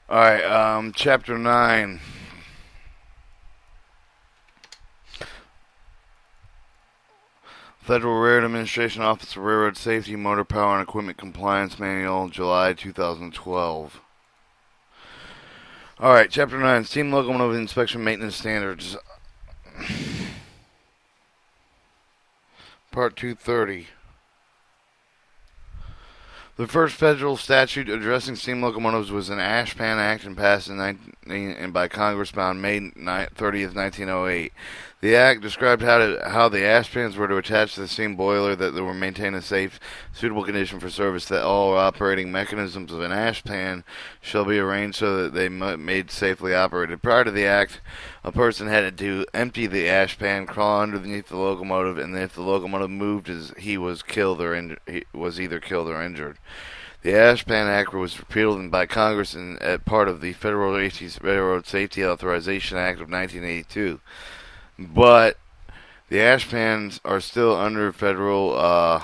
Alright, Chapter 9. Federal Railroad Administration Office of Railroad Safety, Motor Power, and Equipment Compliance Manual, July 2012. Alright, Chapter 9. Steam Locomotive Inspection Maintenance Standards. Part 230. The first federal statute addressing steam locomotives was an Ashpan Act and passed and by Congress on May 30th, 1908. The act described how the ashpans were to attach to the steam boiler, that they were maintained in safe, suitable condition for service, that all operating mechanisms of an ashpan shall be arranged so that they made safely operated. Prior to the act, a person had to empty the ashpan, crawl underneath the locomotive, and if the locomotive moved, he was either killed or injured. The Ashpan Act was repealed by Congress as part of the Federal Railroad Safety Authorization Act of 1982. But the ashpans are still under federal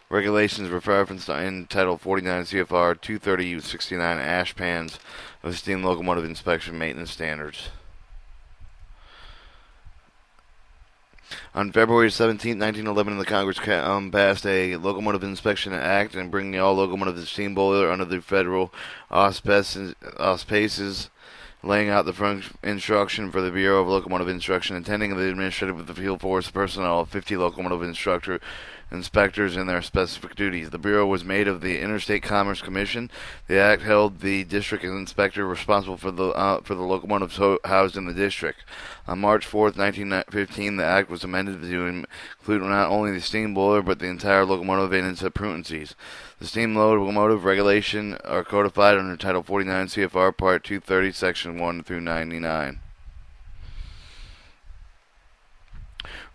regulations referenced in Title 49 CFR 230-69 ashpans of steam locomotive inspection maintenance standards. On February 17, 1911, the Congress passed a Locomotive Inspection Act and bringing all locomotives to steam boiler under the federal auspices, laying out the instruction for the Bureau of Locomotive Instruction, intending the administrative of the field force personnel of 50 locomotive inspectors in their specific duties. The Bureau was made of the Interstate Commerce Commission. The Act held the district inspector responsible for the locomotives housed in the district. On March 4th, 1915, the Act was amended to include not only the steam boiler, but the entire locomotive and its appurtenances. The steam locomotive regulation are codified under Title 49 CFR Part 230, Section 1 through 99.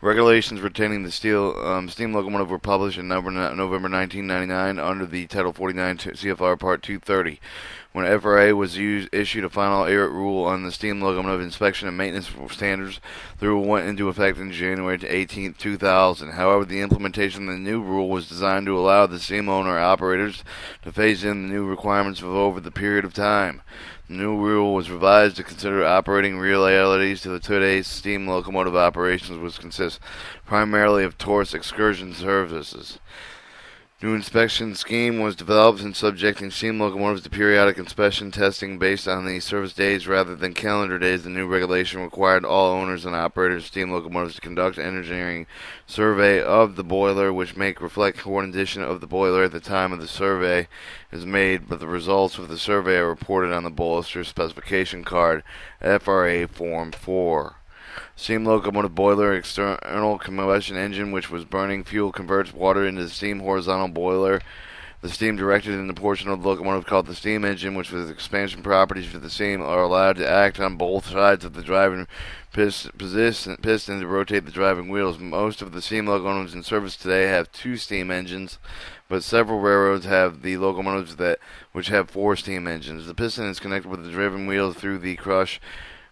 Regulations pertaining to steam locomotive were published in November 1999 under the Title 49 CFR Part 230. When FRA was issued a final rule on the steam locomotive inspection and maintenance standards, the rule went into effect in January 18, 2000. However, the implementation of the new rule was designed to allow the steam owner operators to phase in the new requirements over the period of time. The new rule was revised to consider operating realities to today's steam locomotive operations, which consist primarily of tourist excursion services. New inspection scheme was developed in subjecting steam locomotives to periodic inspection testing based on the service days rather than calendar days. The new regulation required all owners and operators of steam locomotives to conduct an engineering survey of the boiler, which may reflect condition of the boiler at the time of the survey is made, but the results of the survey are reported on the boiler specification card, FRA Form 4. Steam locomotive boiler, external combustion engine, which was burning fuel, converts water into the steam horizontal boiler. The steam directed in the portion of the locomotive called the steam engine, which with expansion properties for the steam, are allowed to act on both sides of the driving piston to rotate the driving wheels. Most of the steam locomotives in service today have 2 steam engines, but several railroads have the locomotives which have 4 steam engines. The piston is connected with the driven wheels through the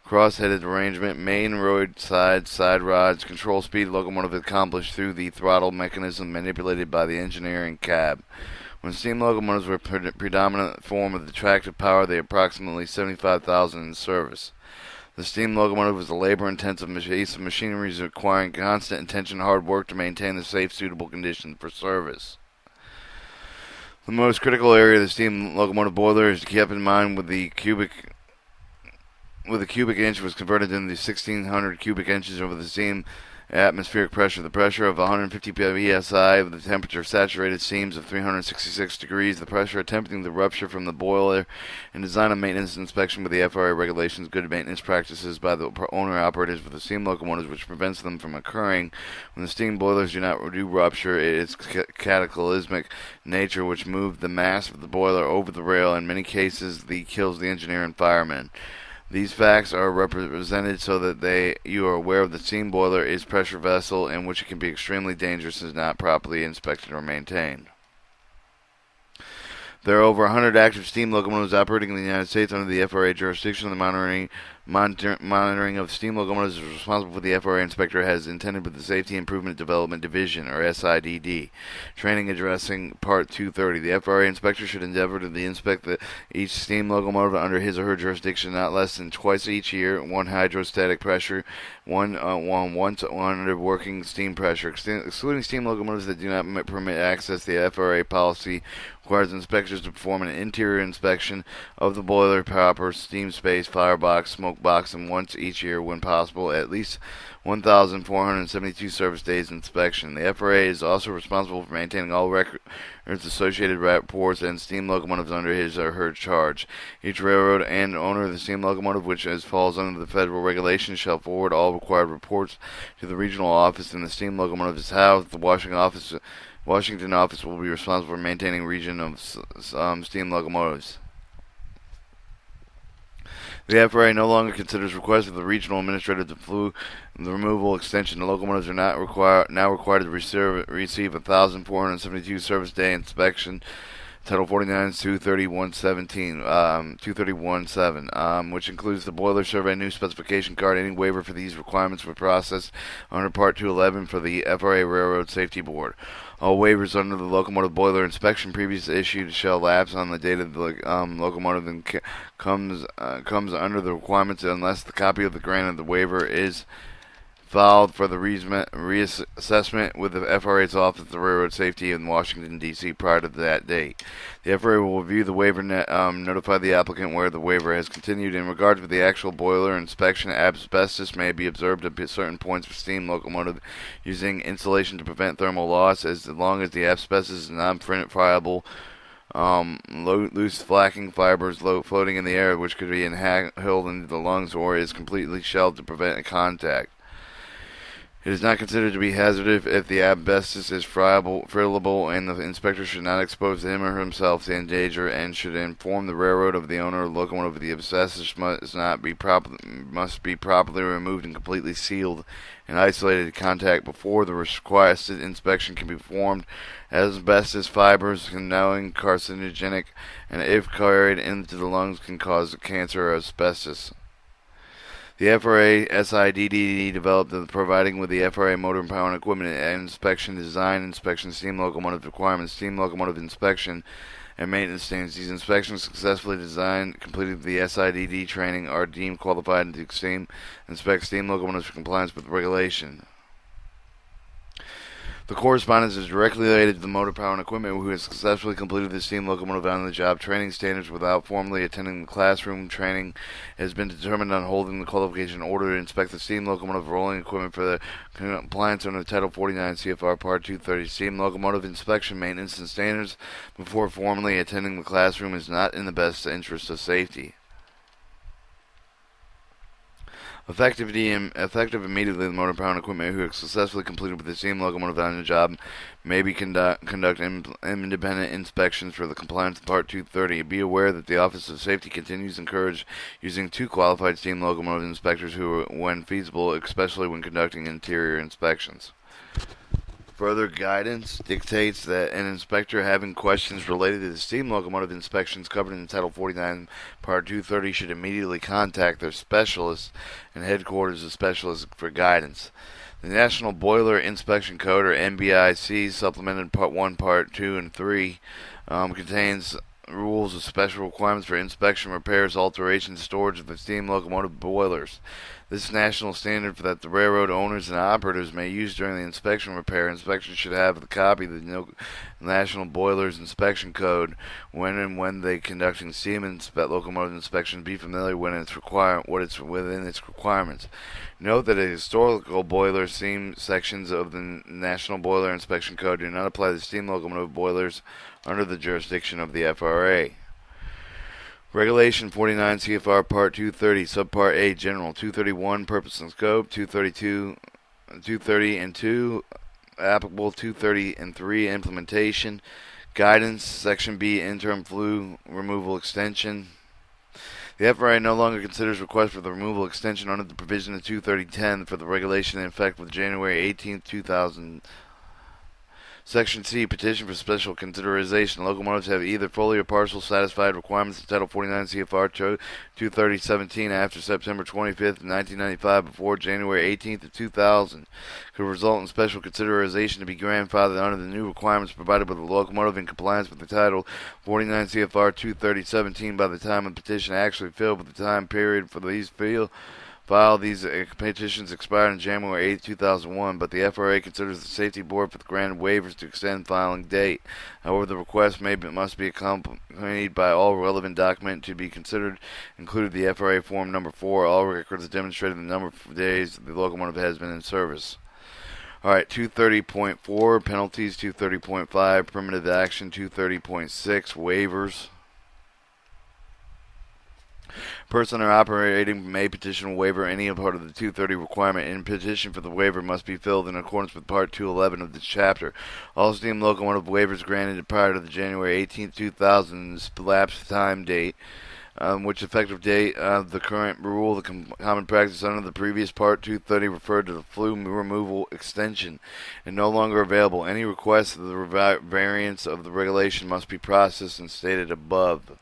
cross-headed arrangement. Main roadside side rods. Control speed locomotive accomplished through the throttle mechanism manipulated by the engineering cab. When steam locomotives were predominant form of the tractive power, they approximately 75,000 in service. The steam locomotive was a labor-intensive piece of machinery requiring constant attention and hard work to maintain the safe, suitable conditions for service. The most critical area of the steam locomotive boiler is to keep in mind with the cubic inch was converted into 1,600 cubic inches over the steam atmospheric pressure. The pressure of 150 psi, with the temperature of saturated steams of 366 degrees. The pressure attempting the rupture from the boiler, and design of maintenance inspection with the FRA regulations, good maintenance practices by the owner-operators for the steam locomotives, which prevents them from occurring. When the steam boilers do rupture, it is cataclysmic nature, which moved the mass of the boiler over the rail. In many cases, kills the engineer and fireman. These facts are represented so that you are aware of the steam boiler is pressure vessel in which it can be extremely dangerous if not properly inspected or maintained. There are over 100 active steam locomotives operating in the United States under the FRA jurisdiction. The monitoring of steam locomotives is responsible for the FRA inspector has intended with the Safety Improvement Development Division, or SIDD. Training addressing Part 230. The FRA inspector should endeavor to inspect each steam locomotive under his or her jurisdiction not less than twice each year, one hydrostatic pressure, once under working steam pressure. Excluding steam locomotives that do not permit access, the FRA policy requires inspectors to perform an interior inspection of the boiler, proper steam space, firebox, smoke box, and once each year, when possible, at least 1,472 service days inspection. The FRA is also responsible for maintaining all records, associated reports, and steam locomotives under his or her charge. Each railroad and owner of the steam locomotive, which falls under the federal regulations, shall forward all required reports to the regional office in the steam locomotive is housed. The Washington office will be responsible for maintaining region of steam locomotives. The FRA no longer considers requests of the regional administrator to the removal extension. The locomotives are now required to receive 1,472 service day inspection. Title 49 is 231.7, which includes the boiler survey, new specification card. Any waiver for these requirements were processed under Part 211 for the FRA Railroad Safety Board. All waivers under the locomotive boiler inspection previously issued shall lapse on the date of the locomotive and comes under the requirements unless the copy of the grant of the waiver is filed for the reassessment with the FRA's Office of Railroad Safety in Washington, D.C. prior to that date. The FRA will review the waiver, notify the applicant where the waiver has continued. In regards to the actual boiler inspection, asbestos may be observed at certain points of steam locomotive using insulation to prevent thermal loss, as long as the asbestos is non-friable. Loose flacking fibers floating in the air, which could be inhaled into the lungs or is completely shelled to prevent contact. It is not considered to be hazardous if the asbestos is friable, and the inspector should not expose him or himself to danger and should inform the railroad of the owner of the locomotive. The asbestos must be properly removed and completely sealed and isolated to contact before the requested inspection can be performed. Asbestos fibers can carcinogenic, and if carried into the lungs can cause cancer or asbestos. The FRA SIDD developed providing with the FRA motor and power and equipment and inspection, design, inspection, steam locomotive requirements, steam locomotive inspection, and maintenance standards. These inspections successfully completed the SIDD training, are deemed qualified to inspect steam locomotives for compliance with regulation. The correspondence is directly related to the motor power and equipment who has successfully completed the steam locomotive on-the-job training standards without formally attending the classroom training. It has been determined on holding the qualification order to inspect the steam locomotive rolling equipment for the compliance under Title 49 CFR Part 230. Steam locomotive inspection, maintenance, and standards before formally attending the classroom is not in the best interest of safety. Effective immediately, the motor power and equipment who have successfully completed with the steam locomotive on the job may be conduct independent inspections for the compliance of Part 230. Be aware that the Office of Safety continues to encourage using two qualified steam locomotive inspectors who, when feasible, especially when conducting interior inspections. Further guidance dictates that an inspector having questions related to the steam locomotive inspections covered in Title 49, Part 230 should immediately contact their specialists and headquarters of specialists for guidance. The National Boiler Inspection Code, or NBIC, supplemented Part 1, Part 2, and 3, contains rules of special requirements for inspection, repairs, alterations, storage of the steam locomotive boilers. This national standard that the railroad owners and operators may use during the inspection repair. Inspectors should have a copy of the National Boilers Inspection Code when they conducting steam locomotive inspection. Be familiar when it's what it's within its requirements. Note that the historical boiler steam sections of the National Boiler Inspection Code do not apply to steam locomotive boilers under the jurisdiction of the FRA. Regulation 49 CFR Part 230, Subpart A, General, 231, Purpose and Scope, 230 and 2, applicable, 230 and 3, Implementation, Guidance, Section B, Interim Flue Removal Extension. The FRA no longer considers requests for the removal extension under the provision of 230.10 for the regulation in effect with January 18, 2000. Section C, petition for special consideration. Locomotives have either fully or partially satisfied requirements of Title 49 CFR 230.17 after September 25th, 1995, before January 18th of 2000. Could result in special consideration to be grandfathered under the new requirements provided by the locomotive in compliance with the Title 49 CFR 230.17 by the time the petition actually filled with the time period for these file. These petitions expired on January 8, 2001, but the FRA considers the Safety Board for the granted waivers to extend filing date. However, the request must be accompanied by all relevant documents to be considered, including the FRA Form Number 4, all records demonstrating the number of days the locomotive has been in service. Alright, 230.4, penalties, 230.5, primitive action, 230.6, waivers. Person or operating may petition a waiver any part of the 230 requirement, and petition for the waiver must be filled in accordance with Part 211 of this chapter. All steam locomotive waivers granted prior to the January 18, 2000 elapsed time date, which effective date of the current rule, the common practice under the previous Part 230 referred to the flue removal extension, and no longer available. Any request of the variance of the regulation must be processed and stated above.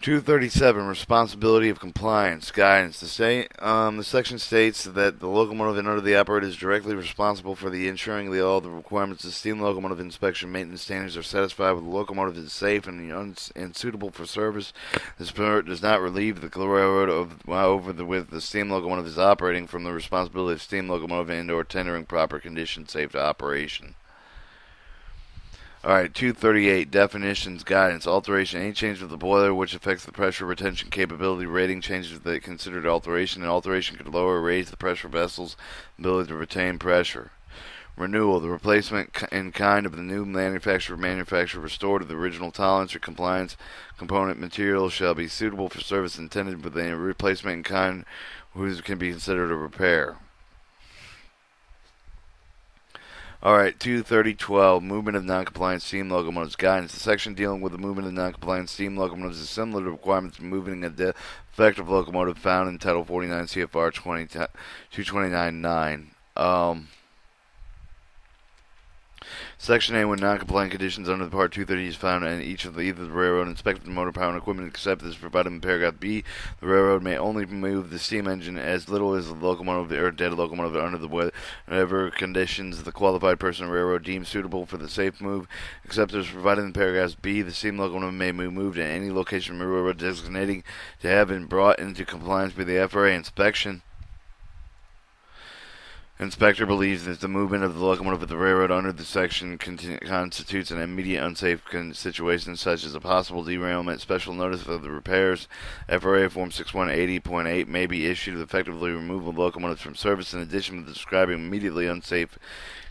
237, responsibility of compliance, guidance. The section states that the locomotive and under the operator is directly responsible for the ensuring that all the requirements of steam locomotive inspection maintenance standards are satisfied with the locomotive is safe and suitable for service. This part does not relieve the railroad with the steam locomotive is operating from the responsibility of steam locomotive and or tendering proper conditions safe to operation. Alright, 238, definitions, guidance, alteration, any change of the boiler which affects the pressure retention capability, rating changes that considered alteration, and alteration could lower or raise the pressure vessel's ability to retain pressure. Renewal, the replacement in kind of the new manufacturer restored to the original tolerance or compliance component material shall be suitable for service intended with a replacement in kind whose can be considered a repair. Alright, 230.12, movement of non-compliant steam locomotives, guidance. The section dealing with the movement of non-compliant steam locomotives is similar to requirements for moving a defective locomotive found in Title 49 CFR 229.9. Section A, when non-compliant conditions under the Part 230 is found in each of either the railroad inspected motor power and equipment except as provided in paragraph B, the railroad may only move the steam engine as little as the locomotive or dead locomotive under the whatever conditions the qualified person or railroad deems suitable for the safe move, except as provided in paragraph B, the steam locomotive may be moved at any location the railroad designating to have been brought into compliance with the FRA inspection. Inspector believes that the movement of the locomotive of the railroad under the section constitutes an immediate unsafe situation, such as a possible derailment. Special notice of the repairs, FRA Form 6180.8, may be issued to effectively remove the locomotive from service. In addition to describing immediately unsafe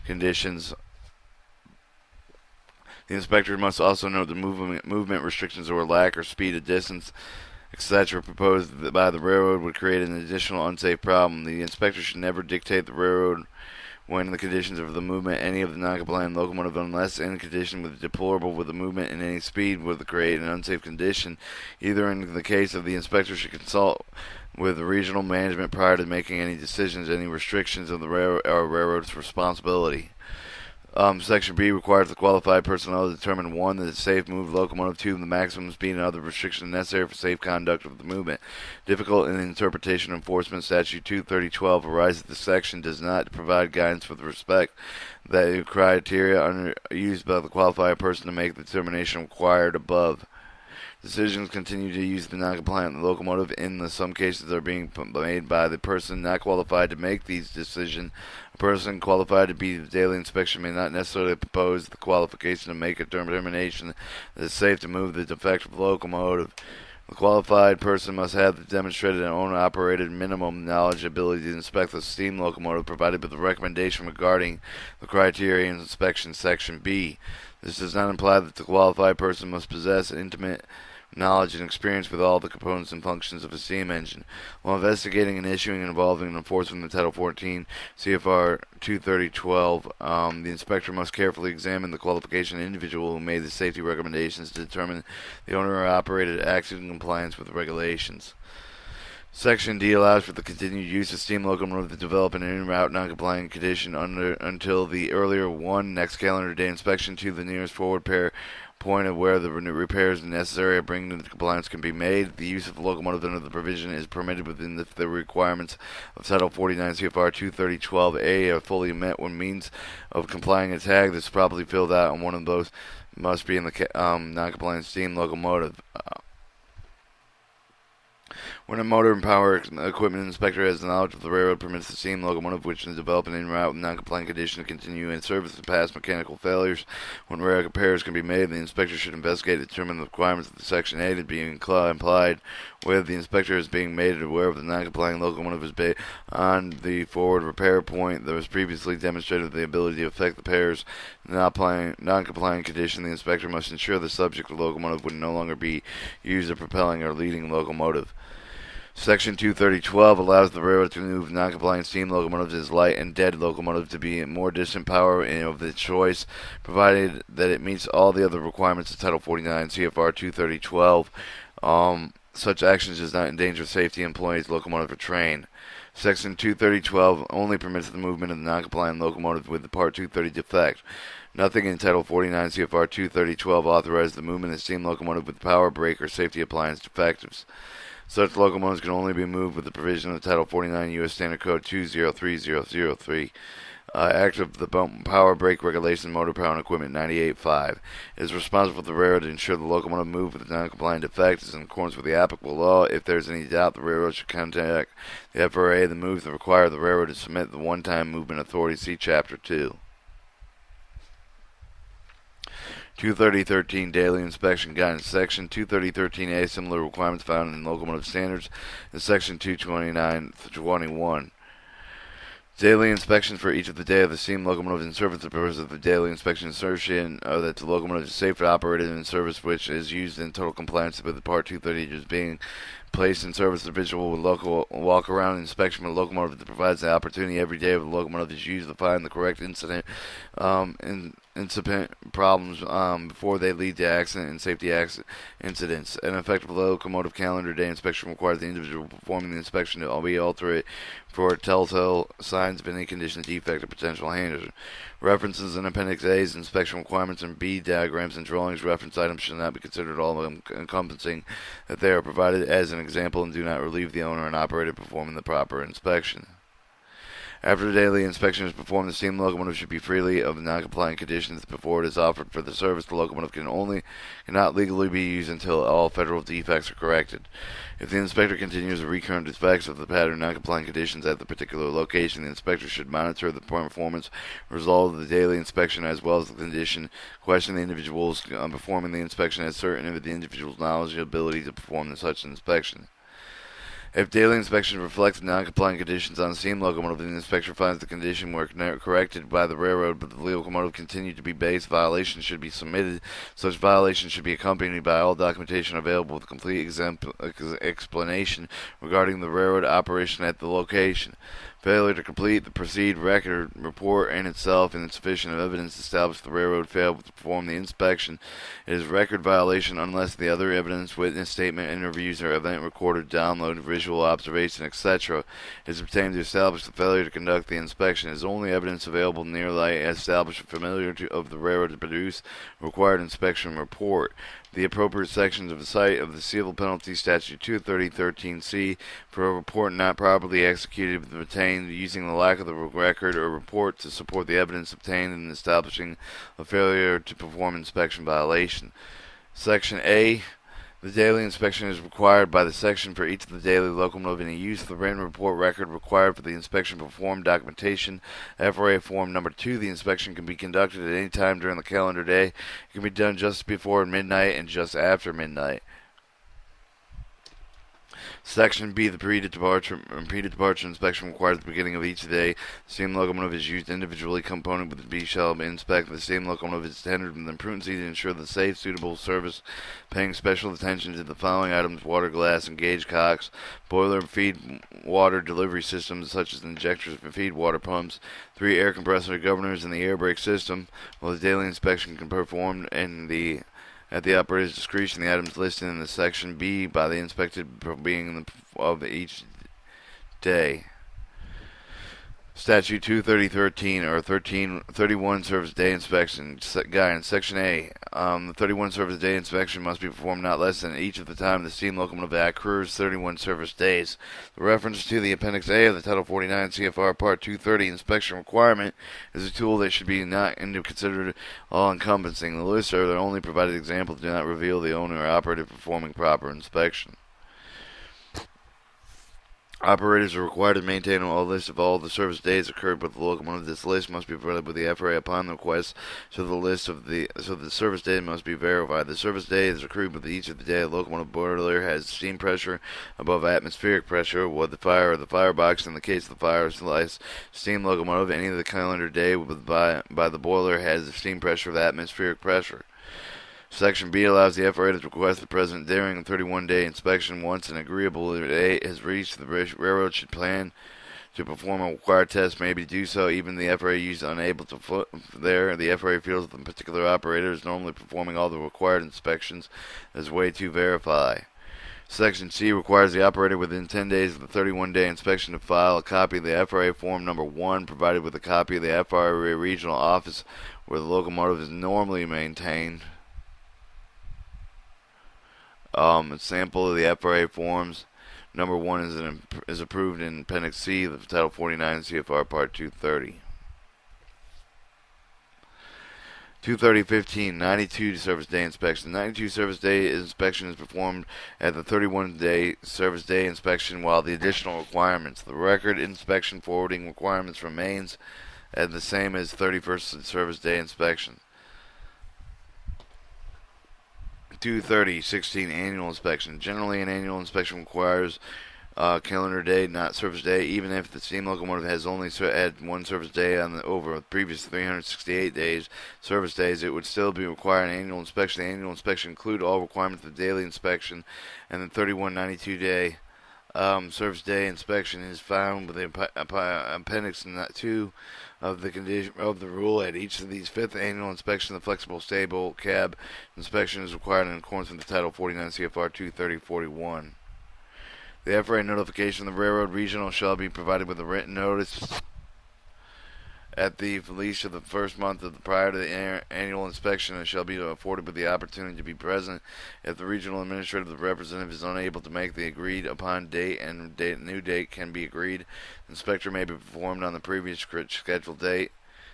conditions, the inspector must also note the movement restrictions or lack or speed of distance, etc. proposed by the railroad would create an additional unsafe problem. The inspector should never dictate the railroad when the conditions of the movement any of the non-compliant locomotive unless in condition with deplorable with the movement and any speed would create an unsafe condition. Either in the case of the inspector should consult with the regional management prior to making any decisions. Any restrictions of the railroad's responsibility. Section B requires the qualified personnel to determine 1. that it's safe to move the locomotive, 2. the maximum speed and other restrictions necessary for safe conduct of the movement. Difficult in the interpretation and enforcement. Statute 230.12 arises that the section does not provide guidance with respect that the criteria used by the qualified person to make the determination required above. Decisions continue to use the non-compliant locomotive. In some cases are being made by the person not qualified to make these decisions. A person qualified to be the daily inspection may not necessarily propose the qualification to make a determination that it's safe to move the defective locomotive. The qualified person must have demonstrated an owner-operated minimum knowledge ability to inspect the steam locomotive provided by the recommendation regarding the criteria in inspection section B. This does not imply that the qualified person must possess intimate knowledge and experience with all the components and functions of a steam engine. While investigating an issue involving an enforcement of Title 14 CFR 230.12, the inspector must carefully examine the qualification of the individual who made the safety recommendations to determine the owner or operator acted in compliance with the regulations. Section D allows for the continued use of steam locomotive to develop an en route non-compliant condition until the earlier 1 next calendar day inspection to the nearest forward pair point of where the repairs necessary to bring into compliance can be made. The use of the locomotive under the provision is permitted within the requirements of Title 49 CFR 230.12a are fully met when means of complying a tag that's properly filled out, and one of those must be in the non-compliant steam locomotive. When a motor and power equipment inspector has knowledge of the railroad permits the steam locomotive which is developing en route with non-compliant condition to continue in service to past mechanical failures. When railroad repairs can be made, the inspector should investigate and determine the requirements of the Section 8 as being implied, whether the inspector is being made aware of the non-compliant locomotive is based on the forward repair point that was previously demonstrated the ability to affect the pairs non-compliant condition. The inspector must ensure the subject locomotive would no longer be used as a propelling or leading locomotive. Section 230.12 allows the railroad to move non-compliant steam locomotives as light and dead locomotives to be more distant power of its choice, provided that it meets all the other requirements of Title 49 CFR 230.12. Such actions does not endanger safety, employees, locomotive, or train. Section 230.12 only permits the movement of the non-compliant locomotive with the Part 230 defect. Nothing in Title 49 CFR 230.12 authorizes the movement of steam locomotive with power, brake, or safety appliance defectives. Such locomotives can only be moved with the provision of Title 49 U.S. Standard Code 203003, Act of the Power Brake Regulation Motor Power and Equipment 98.5. It is responsible for the railroad to ensure the locomotive moved with non-compliant defect is in accordance with the applicable law. If there is any doubt, the railroad should contact the FRA. The moves that require the railroad to submit the one-time movement authority. See Chapter 2. 230.13 Daily Inspection Guidance. Section 230.13a, similar requirements found in locomotive standards, and Section 229.21. Daily inspection for each of the day of the steam locomotive in service. The purpose of the daily inspection assertion that the locomotive is safe to operate in service, which is used in total compliance with the Part 230 is being placed in service. The visual with local walk-around inspection for the locomotive that provides the opportunity every day of the locomotive is used to find the correct incipient problems before they lead to accident and safety incidents. An effective locomotive calendar day inspection requires the individual performing the inspection to be altered for telltale signs of any condition, defect, or potential hazard. References in Appendix A's inspection requirements and B diagrams and drawings. Reference items should not be considered all encompassing, that they are provided as an example and do not relieve the owner and operator performing the proper inspection. After the daily inspection is performed, the steam locomotive should be freely of non-compliant conditions before it is offered for the service. The locomotive cannot legally be used until all federal defects are corrected. If the inspector continues the recurrent defects of the pattern non-compliant conditions at the particular location, the inspector should monitor the performance result of the daily inspection as well as the condition, question the individuals performing the inspection as certain of the individual's knowledge and ability to perform such an inspection. If daily inspection reflects non-compliant conditions on the steam locomotive, the inspector finds the condition were corrected by the railroad, but the locomotive continued to be based, violations should be submitted. Such violations should be accompanied by all documentation available with complete explanation regarding the railroad operation at the location. Failure to complete the proceed record report in itself insufficient evidence to establish the railroad failed to perform the inspection. It is record violation unless the other evidence, witness statement, interviews, or event recorded, download, visual observation, etc. is obtained to establish the failure to conduct the inspection. It is only evidence available nearly established familiar of the railroad to produce required inspection report. The appropriate sections of the site of the Civil Penalty Statute 230.13c for a report not properly executed but obtained using the lack of the record or report to support the evidence obtained in establishing a failure to perform inspection violation. Section A. The daily inspection is required by the section for each of the daily locomotive and the use of the written report record required for the inspection performed documentation. FRA Form Number 2, the inspection can be conducted at any time during the calendar day. It can be done just before midnight and just after midnight. Section B, the pre-departure inspection requires the beginning of each day. The steam locomotive is used individually. Component with the B shall inspect. The steam locomotive is tendered with imprudency to ensure the safe, suitable service, paying special attention to the following items: water glass and gauge cocks, boiler feed water delivery systems such as injectors for feed water pumps, 3 air compressor governors, and the air brake system. While the daily inspection can be performed at the operator's discretion, the items listed in the Section B by the inspected being of each day. Statute 23013 or 1331 service day inspection guidance. Section A. The 31 service day inspection must be performed not less than each of the time the steam locomotive accrues 31 service days. The reference to the Appendix A of the Title 49 CFR Part 230 inspection requirement is a tool that should be not considered all-encompassing. The lists are the only provided examples do not reveal the owner or operator performing proper inspection. Operators are required to maintain a list of all the service days occurred with the locomotive. This list must be provided with the FRA upon request, so the service day must be verified. The service day is accrued with each of the day a locomotive boiler has steam pressure above atmospheric pressure, with the fire or the firebox. In the case of the fire slice steam locomotive, any of the calendar day by the boiler has the steam pressure of the atmospheric pressure. Section B allows the FRA to request the President during a 31-day inspection. Once an agreeable date is reached, the railroad should plan to perform a required test. Maybe do so even the FRA is unable to there. The FRA feels that the particular operator is normally performing all the required inspections as way to verify. Section C requires the operator within 10 days of the 31-day inspection to file a copy of the FRA Form Number 1, provided with a copy of the FRA Regional Office where the locomotive is normally maintained. A sample of the FRA forms. Number 1 is approved in Appendix C of Title 49 CFR Part 230. 230.15 92 service day inspection. 92 service day inspection is performed at the 31-day service day inspection, while the additional requirements, the record inspection forwarding requirements, remains at the same as 31st service day inspection. 230.16 annual inspection. Generally, an annual inspection requires calendar day, not service day. Even if the steam locomotive has only had one service day over the previous 368 service days, it would still be required an annual inspection. The annual inspection include all requirements of daily inspection, and the 3192 day service day inspection is found with the Appendix 2 of the condition of the rule. At each of these fifth annual inspection, the flexible stable cab inspection is required in accordance with the Title 49 CFR 230.41. The FRA notification of the railroad regional shall be provided with a written notice at the release of the first month prior to the annual inspection, and shall be afforded with the opportunity to be present if the regional administrative representative is unable to make the agreed upon date, and new date can be agreed. Inspector may be performed on the previous scheduled date.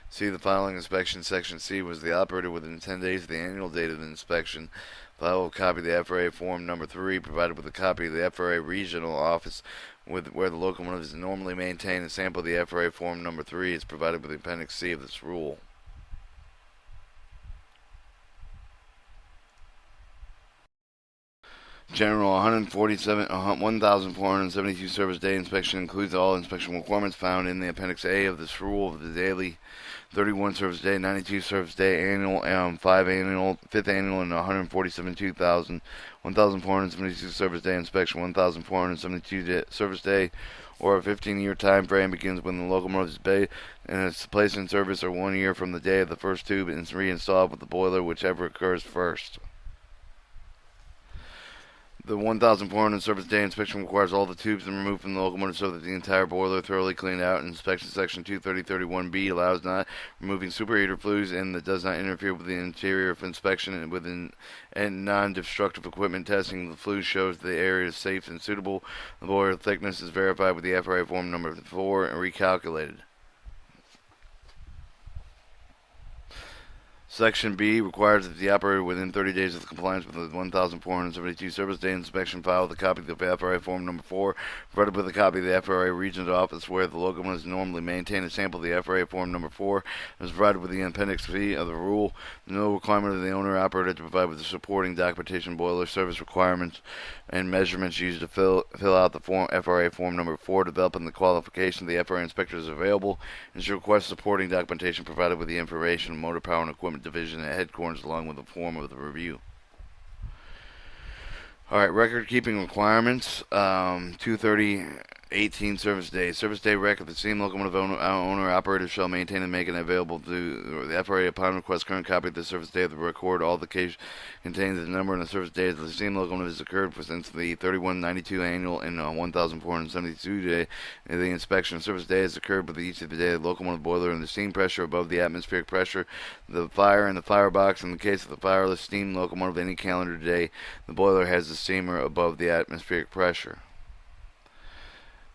See the following inspection. Section C was the operator within 10 days of the annual date of the inspection. File a copy of the FRA Form Number 3, provided with a copy of the FRA Regional Office where the locomotive is normally maintained. A sample of the FRA Form Number 3 is provided with the Appendix C of this rule. General 1,472 service day inspection includes all inspection requirements found in the Appendix A of this rule of the daily 31 service day, 92 service day, annual, 5th annual, and 1,472 service day inspection. 1,472 service day, or a 15-year time frame, begins when the locomotive is based and it's placed in service, or 1 year from the day of the first tube is reinstalled with the boiler, whichever occurs first. The 1,400 service day inspection requires all the tubes to be removed from the locomotive so that the entire boiler thoroughly cleaned out. Inspection section 230.31b allows not removing superheater fluids and that does not interfere with the interior of inspection and non-destructive equipment testing. The flue shows the area is safe and suitable. The boiler thickness is verified with the FRA Form Number 4 and recalculated. Section B requires that the operator within 30 days of compliance with the 1,472 service day inspection file with a copy of the FRA Form Number 4, provided with a copy of the FRA Regional Office where the locomotive is normally maintained. A sample of the FRA Form Number 4 is provided with the Appendix C of the rule. No requirement of the owner operator to provide with the supporting documentation, boiler service requirements, and measurements used to fill out the FRA Form Number 4. Developing the qualification of the FRA inspector is available and should request supporting documentation provided with the information, motor power, and equipment division at headquarters along with the form of the review. Alright, record keeping requirements. 230 18 service days. Service day record. The steam locomotive owner operator shall maintain and make it available to the FRA upon request. Current copy of the service day of the record. All the case contains the number and the service days of the steam locomotive has occurred since the 3192 annual and 1472 day. The inspection service day has occurred with each of the day of the locomotive boiler and the steam pressure above the atmospheric pressure. The fire and the firebox. In the case of the fireless steam locomotive, any calendar day, the boiler has the steamer above the atmospheric pressure.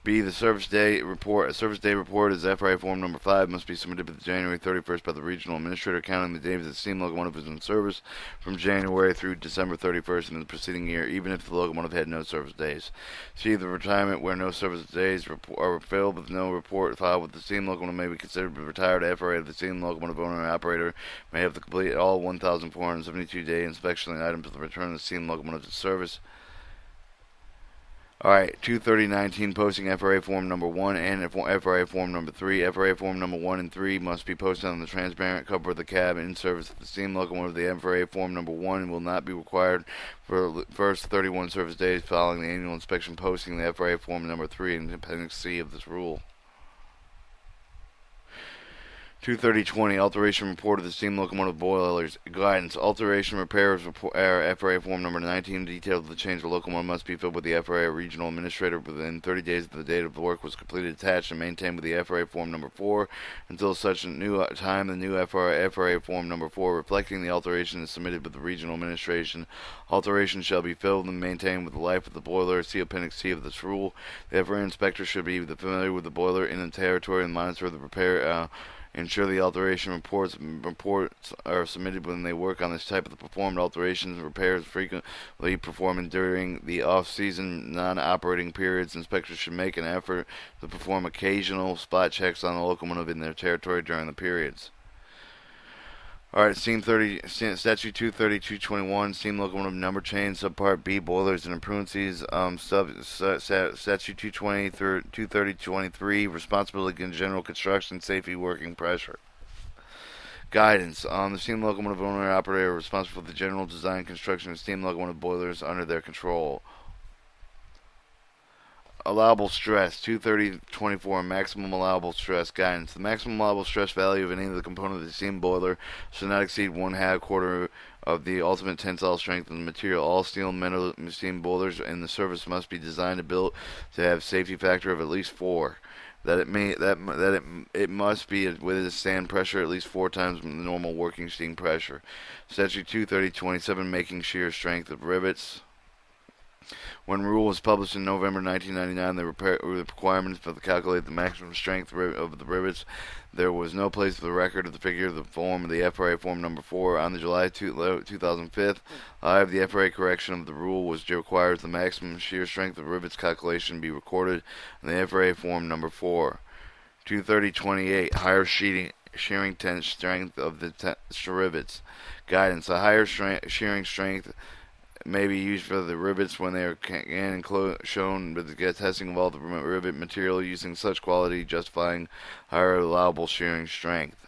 B. The service day report. A service day report is FRA Form Number 5 must be submitted by January 31st by the regional administrator counting the days that the steam locomotive is in service from January through December 31st in the preceding year, even if the locomotive had no service days. C. The retirement where no service days are filled with no report filed with the steam locomotive may be considered retired. FRA of the steam locomotive owner and operator may have to complete all 1,472-day inspection items of the return of the steam locomotive to service. Alright, 23019 posting FRA Form Number 1 and FRA Form Number 3. FRA Form Number 1 and 3 must be posted on the transparent cover of the cab in service of the steam locomotive. The FRA Form Number 1 will not be required for the first 31 service days following the annual inspection posting. The FRA Form Number 3 in Appendix C of this rule. 23020 Alteration Report of the Steam Locomotive Boilers. Guidance. Alteration repairs FRA Form Number 19 details the change of locomotive must be filled with the FRA Regional Administrator within 30 days of the date of the work was completed, attached, and maintained with the FRA Form Number 4 until such a new time the new FRA Form Number 4 reflecting the alteration is submitted with the Regional Administration. Alteration shall be filled and maintained with the life of the boiler. See Appendix C of this rule. The FRA Inspector should be familiar with the boiler in the territory and monitor the repair. Ensure the alteration reports are submitted when they work on this type of the performed alterations and repairs frequently performed during the off-season non-operating periods. Inspectors should make an effort to perform occasional spot checks on the locomotive in their territory during the periods. Alright, Statute 230-221, steam locomotive number chain, subpart B, boilers and imprudencies, Statute 220 through 230-23, responsibility in general construction, safety, working pressure. Guidance. The steam locomotive owner and operator are responsible for the general design and construction of steam locomotive boilers under their control. Allowable stress, 230-24, maximum allowable stress. Guidance. The maximum allowable stress value of any of the components of the steam boiler should not exceed 1/2 of the ultimate tensile strength of the material. All steel and metal steam boilers in the service must be designed and built to have safety factor of at least 4. It must be with a stand pressure at least 4 times the normal working steam pressure. Statute 230-27, making shear strength of rivets. When rule was published in November 1999, the requirements for the calculate the maximum strength of the rivets. There was no place for the record of the figure of the form of the FRA Form Number 4. On the July 2005, the FRA correction of the rule was requires the maximum shear strength of rivets calculation be recorded in the FRA Form Number 4. 230-28, higher shearing strength of the rivets. Guidance. A higher shearing strength may be used for the rivets when they are shown with the testing of all the rivet material using such quality justifying higher allowable shearing strength.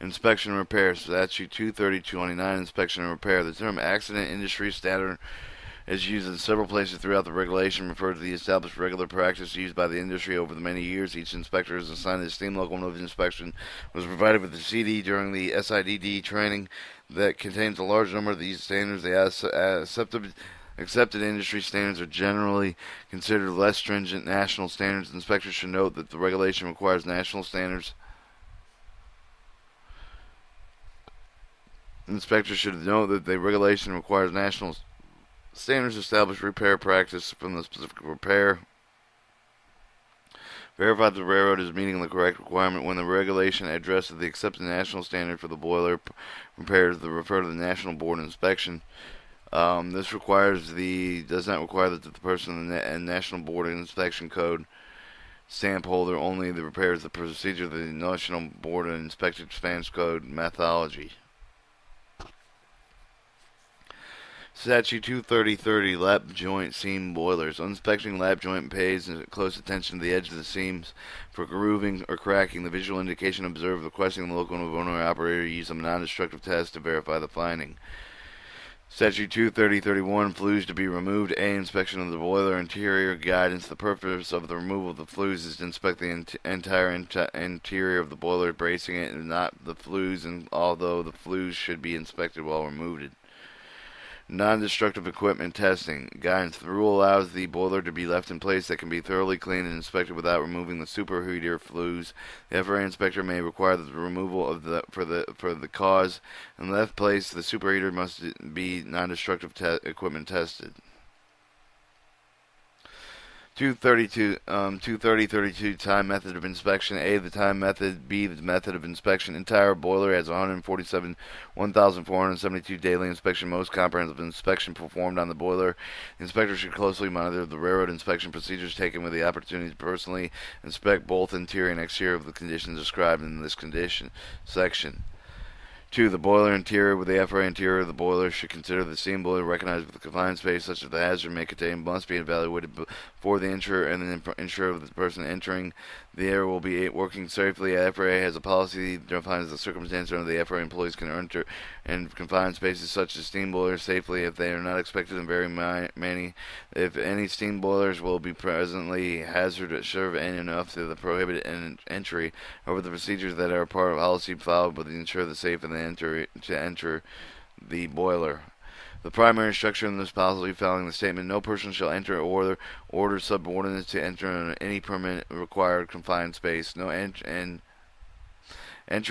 Inspection and repair. Statute 230-229, inspection and repair. The term accident industry standard is used in several places throughout the regulation, referred to the established regular practice used by the industry over the many years. Each inspector is assigned a steam locomotive inspection, was provided with the CD during the SIDD training that contains a large number of these standards. The accepted industry standards are generally considered less stringent national standards. Inspectors should note that the regulation requires national standards. Inspectors should note that the regulation requires national standards established repair practice from the specific repair. Verify that the railroad is meeting the correct requirement. When the regulation addresses the accepted national standard for the boiler repairs, refer to the National Board of Inspection. This does not require that the person in the National Board of Inspection Code stamp holder only the repairs the procedure of the National Board of Inspection Spanish Code methodology. Statute 230-30, lap joint seam boilers. Inspecting lap joint pays close attention to the edge of the seams for grooving or cracking. The visual indication observed requesting the locomotive owner or operator use a non-destructive test to verify the finding. Statute 23031, flues to be removed. A. Inspection of the boiler interior. Guidance. The purpose of the removal of the flues is to inspect the entire interior of the boiler, bracing it and not the flues, and although the flues should be inspected while removed. Non-destructive equipment testing. Guidance. The rule allows the boiler to be left in place that can be thoroughly cleaned and inspected without removing the superheater flues. The FRA inspector may require the removal of for the cause. In left place, the superheater must be non-destructive equipment tested. 23032 time method of inspection. A. The time method. B. The method of inspection. Entire boiler has 1,472 daily inspection. Most comprehensive inspection performed on the boiler. The inspector should closely monitor the railroad inspection procedures, taken with the opportunity to personally inspect both interior and exterior of the conditions described in this condition section. 2. The boiler interior. With the FRA interior of the boiler should consider the steam boiler recognized with a confined space such as the hazard may contain must be evaluated for the insurer and the insurer of the person entering. The air will be working safely. FRA has a policy that defines the circumstances under the FRA employees can enter in confined spaces such as steam boilers safely if they are not expected in very many. If any steam boilers will be presently hazardous, serve enough to the prohibited entry over the procedures that are part of policy followed by the ensure the safe and the enter the boiler. The primary structure in this policy following the statement, no person shall enter or order subordinates to enter in any permit required confined space. No entry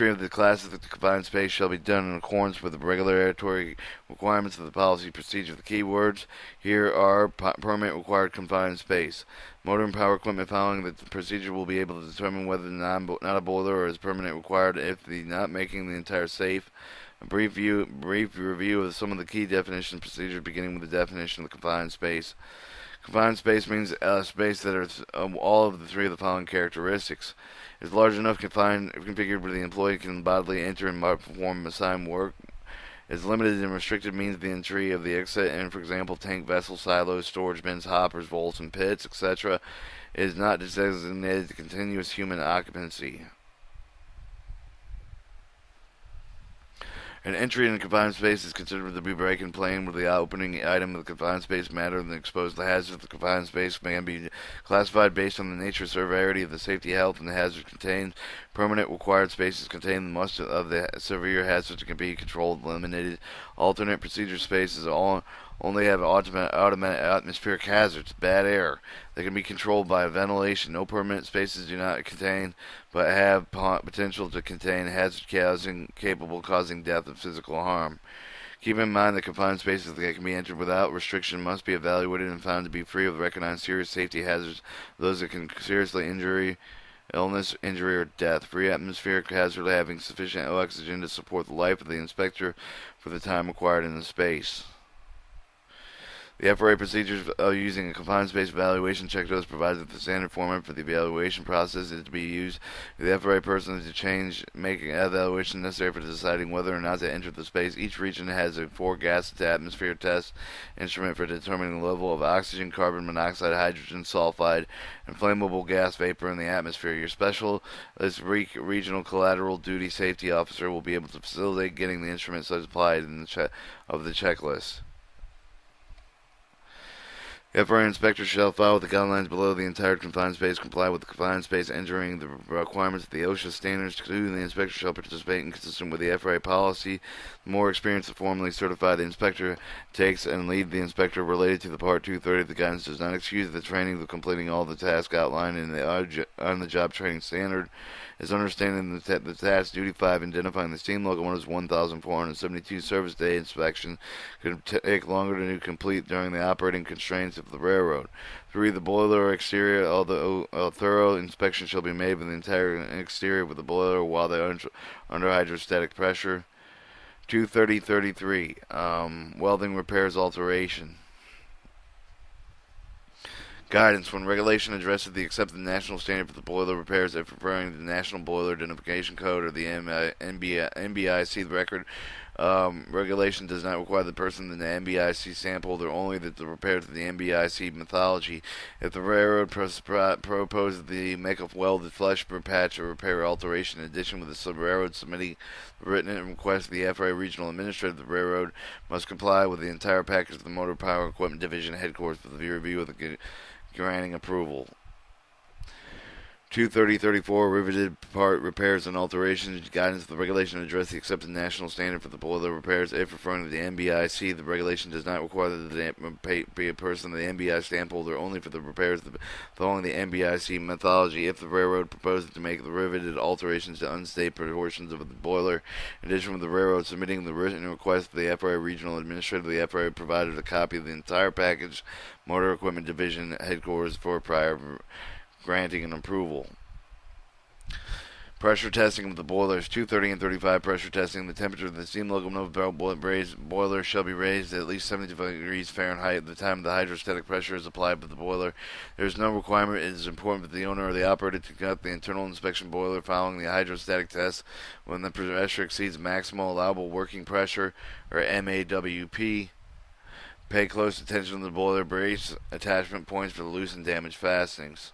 of the class of the confined space shall be done in accordance with the regulatory requirements of the policy procedure. The key words here are permit required confined space. Motor and power equipment following the procedure will be able to determine whether not a boiler or is permanent required if the not making the entire safe. A brief review of some of the key definition procedures, beginning with the definition of the confined space. Confined space means a space that is all of the three of the following characteristics. Is large enough, configured where the employee can bodily enter and perform assigned work. Is limited and restricted, means the entry of the exit and, for example, tank, vessels, silos, storage bins, hoppers, vaults, and pits, etc. Is not designated to continuous human occupancy. An entry in a confined space is considered to be break and plane where the opening item of the confined space matter than exposed the hazard of the confined space can be classified based on the nature and severity of the safety, health, and the hazard contained. Permanent required spaces contain most of the severe hazards can be controlled, eliminated. Alternate procedure spaces only have automatic atmospheric hazards, bad air. They can be controlled by ventilation. No permanent spaces do not contain, but have potential to contain hazard capable of causing death and physical harm. Keep in mind that confined spaces that can be entered without restriction must be evaluated and found to be free of recognized serious safety hazards, those that can seriously illness, injury, or death. Free atmospheric hazard having sufficient oxygen to support the life of the inspector for the time required in the space. The FRA procedures of using a confined space evaluation checklist provides that the standard format for the evaluation process is to be used. The FRA person to making an evaluation necessary for deciding whether or not to enter the space. Each region has a 4-gas atmosphere test instrument for determining the level of oxygen, carbon monoxide, hydrogen sulfide, and flammable gas vapor in the atmosphere. Your specialist regional collateral duty safety officer will be able to facilitate getting the instruments supplied in of the checklist. The FRA inspector shall follow the guidelines below the entire confined space, comply with the confined space, entering the requirements of the OSHA standards. The inspector shall participate in consistent with the FRA policy. The more experience the formally certified the inspector takes and lead the inspector related to the Part 230, the guidance does not excuse the training of completing all the tasks outlined in the on-the-job training standard. Is understanding the task duty 5, identifying the steam locomotive's 1,472 service day inspection could take longer to complete during the operating constraints of the railroad. 3. The boiler exterior, although a thorough inspection shall be made of the entire exterior of the boiler while they are under hydrostatic pressure. 23033, welding repairs alteration. Guidance. When regulation addresses the accepted national standard for the boiler repairs, if referring to the National Boiler Identification Code or the NBI, see the record Regulation does not require the person in the MBIC sampled or only that the repair to the MBIC methodology. If the railroad proposes to make a welded flush patch or repair alteration in addition with the railroad submitting the written request to the FRA Regional Administrator, the railroad must comply with the entire package of the Motor Power Equipment Division headquarters for the review of the granting approval. 23034 riveted part repairs and alterations. Guidance of the regulation to address the accepted national standard for the boiler repairs. If referring to the MBIC, the regulation does not require that the be a person of the MBI stamp holder only for the repairs following the MBIC methodology. If the railroad proposes to make the riveted alterations to unstable portions of the boiler, in addition with the railroad submitting the written request to the FRA Regional Administrator, the FRA provided a copy of the entire package, Motor Equipment Division headquarters for prior granting an approval. Pressure testing of the boilers. 230 and 35 pressure testing. The temperature of the steam locomotive boiler shall be raised at least 75 degrees Fahrenheit at the time the hydrostatic pressure is applied to the boiler. There is no requirement. It is important for the owner or the operator to conduct the internal inspection boiler following the hydrostatic test when the pressure exceeds maximal allowable working pressure, or MAWP. Pay close attention to the boiler brace attachment points for the loose and damaged fastenings.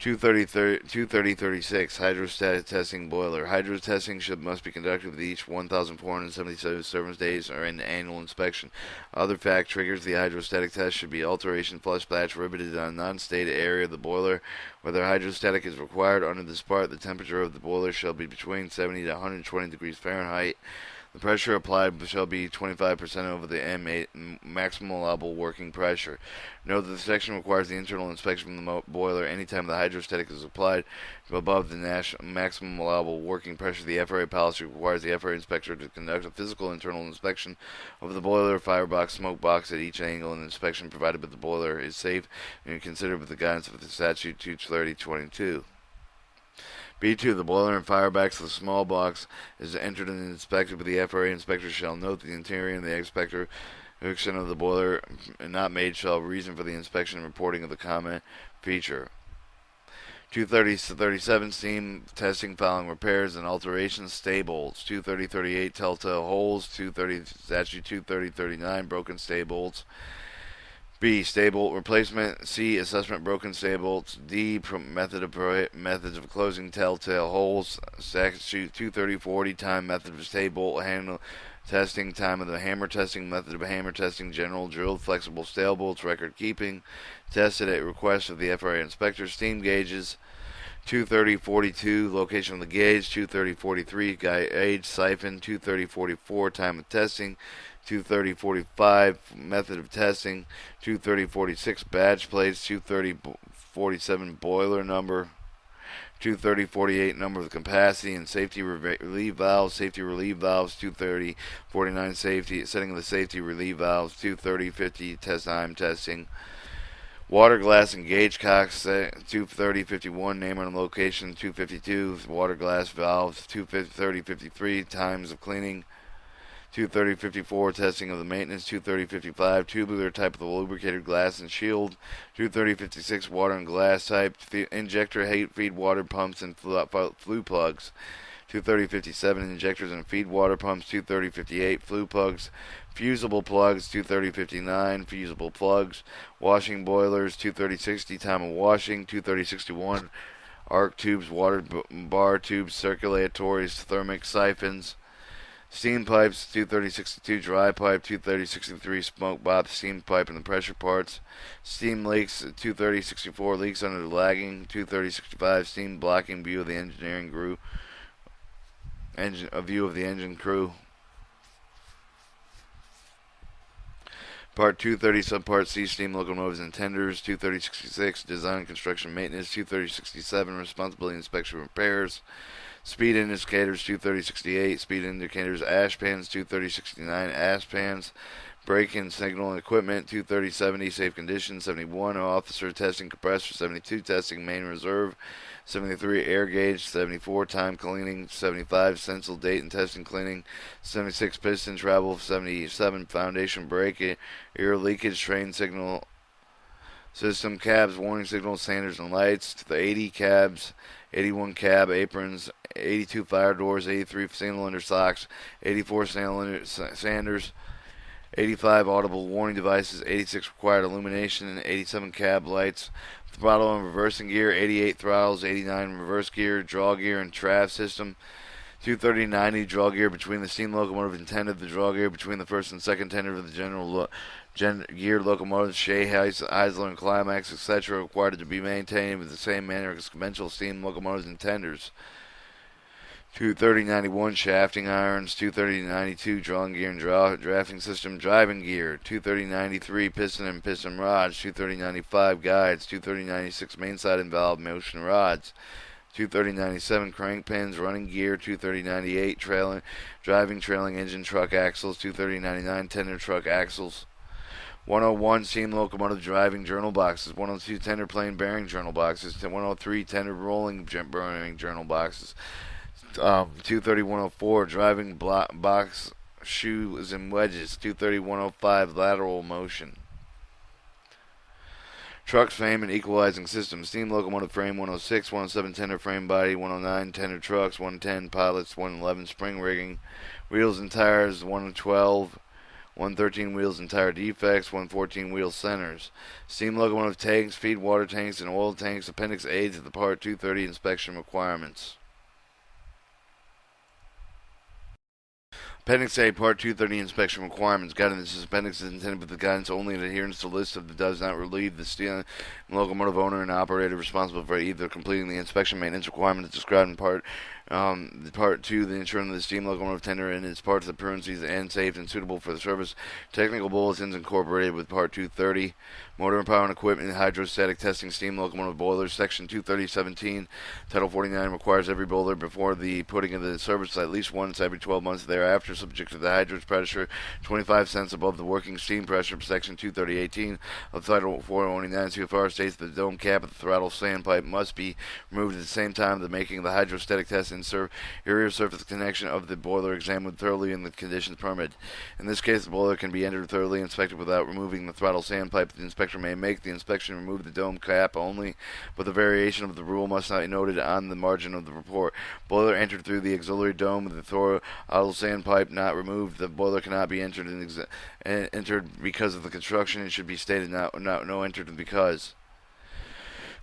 230-36 hydrostatic testing boiler. Hydro testing must be conducted with each 1,477 service days or an annual inspection. Other fact triggers the hydrostatic test should be alteration flush patch riveted on a non-stated area of the boiler. Whether hydrostatic is required under this part, the temperature of the boiler shall be between 70 to 120 degrees Fahrenheit. The pressure applied shall be 25% over the maximum allowable working pressure. Note that the section requires the internal inspection from the boiler anytime the hydrostatic is applied above the maximum allowable working pressure. The FRA policy requires the FRA inspector to conduct a physical internal inspection of the boiler, firebox, smoke box at each angle, and inspection provided that the boiler is safe and considered with the guidance of the statute 230-22. B2. The boiler and firebox of the small box is entered and inspected, but the FRA inspector shall note the interior and the inspection of the boiler not made shall reason for the inspection and reporting of the comment feature. 230-37 steam testing following repairs and alterations. Stay bolts. 230-38 telltale holes. 230 broken stay bolts. B. Stay bolt replacement. C. Assessment broken stay bolts. D. Methods of closing telltale holes. Statute 230-40 time method of stay bolt handle testing. Time of the hammer testing. Method of hammer testing. General drilled flexible stay bolts. Record keeping. Tested at request of the FRA inspector. Steam gauges. 230-42 location of the gauge. 230-43 gauge siphon. 230-44 time of testing. 230-45 method of testing. 230-46 badge plates. 230-47 boiler number. 230-48 number of the capacity and safety relief valves. Safety relief valves. 230-49 safety setting of the safety relief valves. 230-50 test time testing. Water glass and gauge cocks. 230-51 name and location. 252 water glass valves. 230-53 times of cleaning. 230-54 testing of the maintenance. 230-55 tubular type of the lubricated glass and shield. 230-56 water and glass type. Injector feed water pumps and flue plugs. 230-57 injectors and feed water pumps. 230-58 flue plugs. Fusible plugs. 230-59 fusible plugs. Washing boilers. 230-60 time of washing. 230-61 arc tubes, water bar tubes, circulatories, thermic siphons. Steam pipes. 230-62 dry pipe. 230-63 smoke box steam pipe and the pressure parts. Steam leaks. 230-64 leaks under the lagging. 230-65 steam blocking view of the engineering crew. A view of the engine crew. Part 230 subpart C steam locomotives and tenders. 230-66 design and construction maintenance. 230-67 responsibility inspection repairs. Speed indicators. 230-68 speed indicators. Ash pans. 230-69 ash pans. Brake and signal equipment. 230-70 safe condition. 71 officer testing compressor. 72 testing main reserve. 73 air gauge. 74 time cleaning. 75 stencil date and testing cleaning. 76 piston travel. 77 foundation brake air leakage train signal system cabs warning signals standards and lights. 80 cabs 81 cab aprons, 82 fire doors, 83 cylinder socks, 84 cylinder sanders, 85 audible warning devices, 86 required illumination, and 87 cab lights. Throttle and reversing gear, 88 throttles, 89 reverse gear, draw gear, and trav system. 230/90 draw gear between the steam locomotive and tender. The draw gear between the first and second tender of the general gear locomotives, Shea, Heisler, and Climax, etc., required to be maintained with the same manner as conventional steam locomotives and tenders. 230/91 shafting irons, 230/92 drawing gear and drafting system, driving gear, 230/93 piston and piston rods, 230/95 guides, 230/96 mainside and valve motion rods, 230/97 crank pins, running gear, 230/98 trailing engine truck axles, 230/99 tender truck axles. 101 steam locomotive driving journal boxes, 102 tender plane bearing journal boxes, 103 tender rolling bearing journal boxes, 230/104 driving box shoes and wedges, 230/105 lateral motion. Trucks frame and equalizing system, steam locomotive frame 106, 107 tender frame body, 109 tender trucks, 110 pilots, 111 spring rigging, wheels and tires 112, 113 wheels and tire defects, 114 wheel centers. Steam locomotive tanks, feed water tanks, and oil tanks. Appendix A to the Part 230 inspection requirements. Appendix A, Part 230 inspection requirements. Guidance. This appendix is intended with the guidance only in adherence to the list that does not relieve the steam locomotive owner and operator responsible for either completing the inspection maintenance requirements described in Part 2, the ensuring the steam locomotive tender and its parts of prudencies and safe and suitable for the service. Technical bulletins incorporated with Part 230. Motor and power and equipment and hydrostatic testing steam locomotive boilers. Section 230.17, Title 49 requires every boiler before the putting into service at least once every 12 months thereafter, subject to the hydraulic pressure 25 cents above the working steam pressure. Section 230.18 of Title 429 CFR states that the dome cap of the throttle standpipe must be removed at the same time the making of the hydrostatic test and interior surface connection of the boiler examined thoroughly in the conditions permitted. In this case, the boiler can be entered thoroughly inspected without removing the throttle sandpipe. The inspector may make the inspection remove the dome cap only, but the variation of the rule must not be noted on the margin of the report. Boiler entered through the auxiliary dome with the throttle sandpipe not removed. The boiler cannot be entered because of the construction. It should be stated no entered because.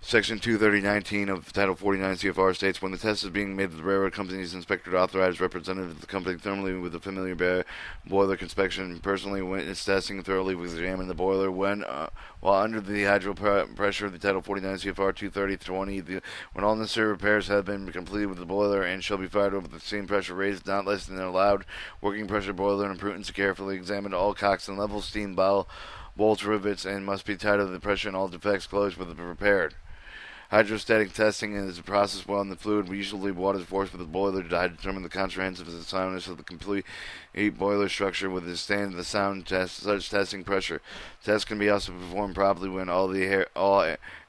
Section 230.19 of Title 49 CFR states, when the test is being made, the railroad company's inspector authorized representative of the company thermally with a familiar boiler inspection personally witness testing thoroughly examine the boiler while under the hydro pressure of the Title 49 CFR 230.20 when all necessary repairs have been completed with the boiler and shall be fired over the steam pressure raised not less than the allowed working pressure boiler and prudence carefully examined all cocks and level steam bolts rivets and must be tied to the pressure and all defects closed with the repaired. Hydrostatic testing is a process while in the fluid. Usually water is forced with the boiler to determine the comprehensive soundness of the complete boiler structure with the stand the sound test. Such testing pressure tests can be also performed properly when all air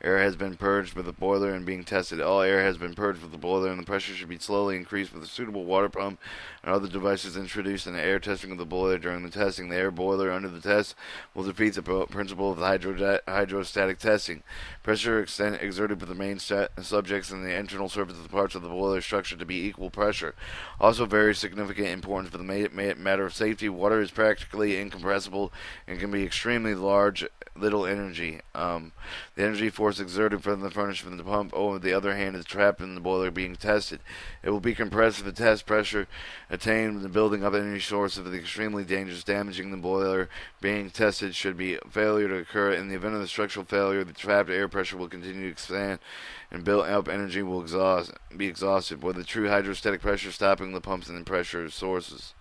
has been purged with the boiler and being tested. All air has been purged with the boiler and the pressure should be slowly increased with a suitable water pump and other devices introduced in the air testing of the boiler. During the testing, the air boiler under the test will defeat the principle of hydrostatic testing. Pressure exerted by the main subjects and the internal surface of the parts of the boiler structure to be equal pressure. Also very significant importance for the matter of safety. Water is practically incompressible and can be extremely large, little energy. The energy force exerted from the furnace from the pump, on the other hand, is trapped in the boiler being tested. It will be compressed if the test pressure attained in the building up energy source of the extremely dangerous damaging the boiler being tested should be failure to occur. In the event of the structural failure, the trapped air pressure will continue to expand and built up energy will be exhausted, with the true hydrostatic pressure stopping the pumps and the pressure sources.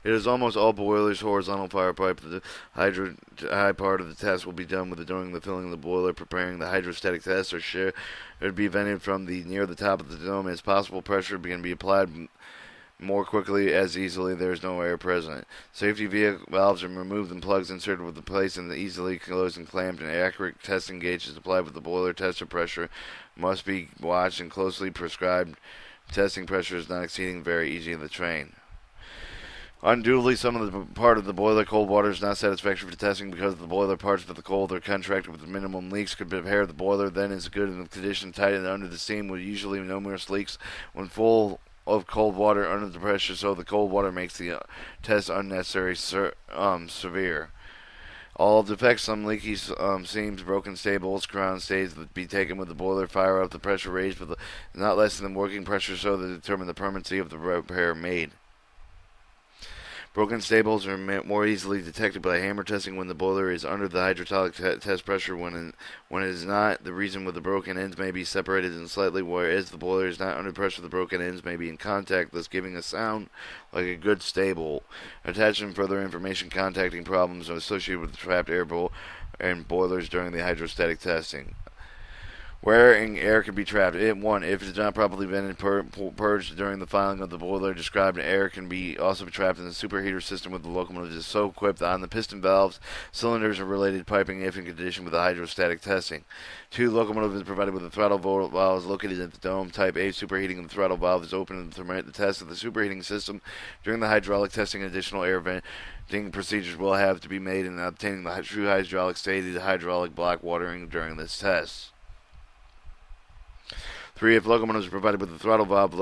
It is almost all boilers horizontal fire pipe. The high part of the test will be done during the filling of the boiler, preparing the hydrostatic test or share. It would be vented from near the top of the dome as possible. Pressure can be applied more quickly as easily. There is no air present. Safety valves are removed and plugs inserted with the place and easily closed and clamped. An accurate testing gauge is applied with the boiler. Tester pressure must be watched and closely prescribed. Testing pressure is not exceeding very easy in the train. Unduly, some of the part of the boiler cold water is not satisfactory for testing because the boiler parts for the cold are contracted with minimum leaks. Could prepare the boiler, then is good in the condition tightened under the steam with usually numerous leaks when full of cold water under the pressure, so the cold water makes the test unnecessary severe. All defects, some leaky seams, broken stables, crown stays would be taken with the boiler, fire up the pressure raised with not less than working pressure so to determine the permanency of the repair made. Broken stables are more easily detected by hammer testing when the boiler is under the hydraulic test pressure. When it is not, the reason with the broken ends may be separated and slightly, whereas the boiler is not under pressure, the broken ends may be in contact, thus giving a sound like a good stable. Attaching further information contacting problems associated with trapped air and boilers during the hydrostatic testing. Where air can be trapped. 1. If it is not properly vented purged during the filing of the boiler described, air can be also be trapped in the superheater system with the locomotive is so equipped on the piston valves, cylinders, and related piping if in condition with the hydrostatic testing. 2. Locomotive is provided with a throttle valve located at the dome. Type A, superheating of the throttle valve is open to permit the test of the superheating system. During the hydraulic testing, additional air venting procedures will have to be made in obtaining the true hydraulic state of the hydraulic block watering during this test. 3. If locomotive is provided with a throttle valve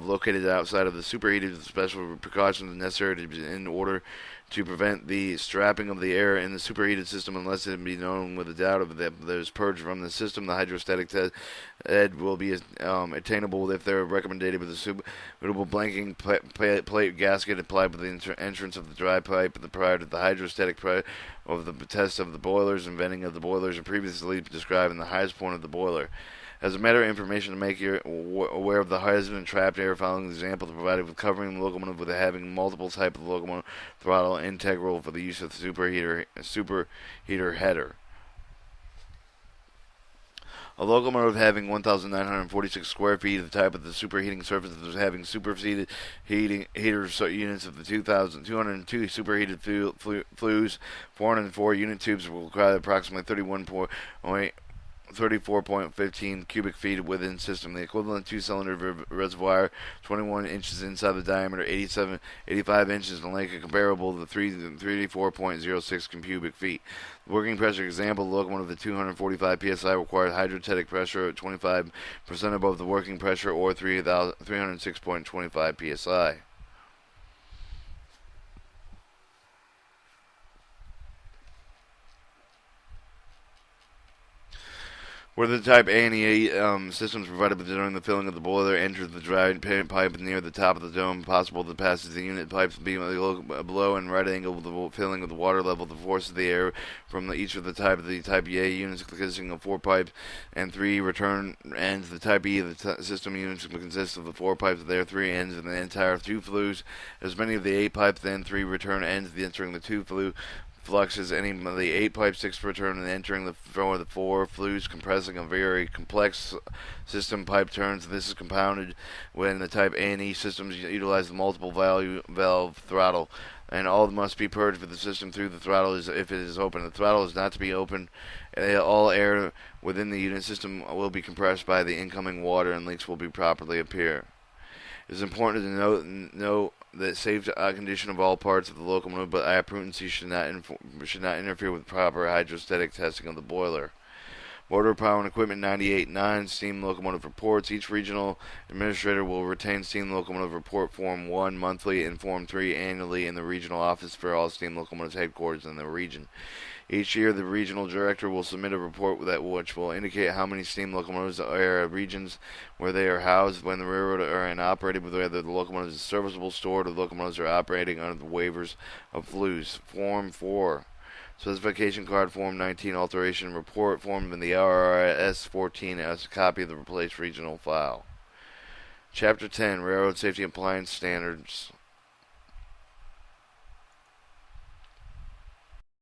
located outside of the superheater, the special precautions necessary in order to prevent the strapping of the air in the superheated system unless it be known with a doubt of that is purged from the system. The hydrostatic test will be attainable if they're recommended with a suitable blanking plate gasket applied with the entrance of the dry pipe prior to the hydrostatic of the test of the boilers and venting of the boilers are previously described in the highest point of the boiler. As a matter of information to make you aware of the hydrogen and trapped air, following the example provided with covering the locomotive with having multiple types of locomotive throttle integral for the use of the superheater header. A locomotive having 1,946 square feet of the type of the superheating surface is having superseded heater units of the 2,202 superheated flues. 404 unit tubes will require approximately 34.15 cubic feet within system. The equivalent two-cylinder reservoir, 21 inches inside the diameter, 85 inches in length, comparable to the 34.06 cubic feet. The working pressure example, the locomotive at 245 psi required hydrostatic pressure at 25% above the working pressure, or 306.25 psi. Where the Type A and E systems provided during the filling of the boiler enters the dry pipe near the top of the dome, possible to pass the unit pipes below and right angle with the filling of the water level. The force of the air from each of the Type A units consisting of 4 pipes and 3 return ends. The Type E of the system units consists of the 4 pipes, their 3 ends, and the entire 2 flues. As many of the 8 pipes, then 3 return ends entering the 2 flue fluxes, any of the 8 pipes, 6 return, and entering the 4 flues, compressing a very complex system. Pipe turns. This is compounded when the Type A and E systems utilize the multiple valve throttle, and all must be purged for the system through the throttle if it is open. The throttle is not to be open. All air within the unit system will be compressed by the incoming water, and leaks will be properly appear. It is important to note the safe condition of all parts of the locomotive, but appurtenancy should not interfere with proper hydrostatic testing of the boiler. Motor Power and Equipment 98.9 Steam Locomotive Reports. Each regional administrator will retain Steam Locomotive Report Form 1 monthly and Form 3 annually in the regional office for all steam locomotives headquarters in the region. Each year, the regional director will submit a report which will indicate how many steam locomotives are regions where they are housed, when the railroad are operated, whether the locomotive is serviceable, stored, or the locomotives are operating under the waivers of flues. Form 4. Specification Card Form 19 Alteration Report Form in the RRS 14 as a copy of the replaced regional file. Chapter 10 Railroad Safety Appliance Standards.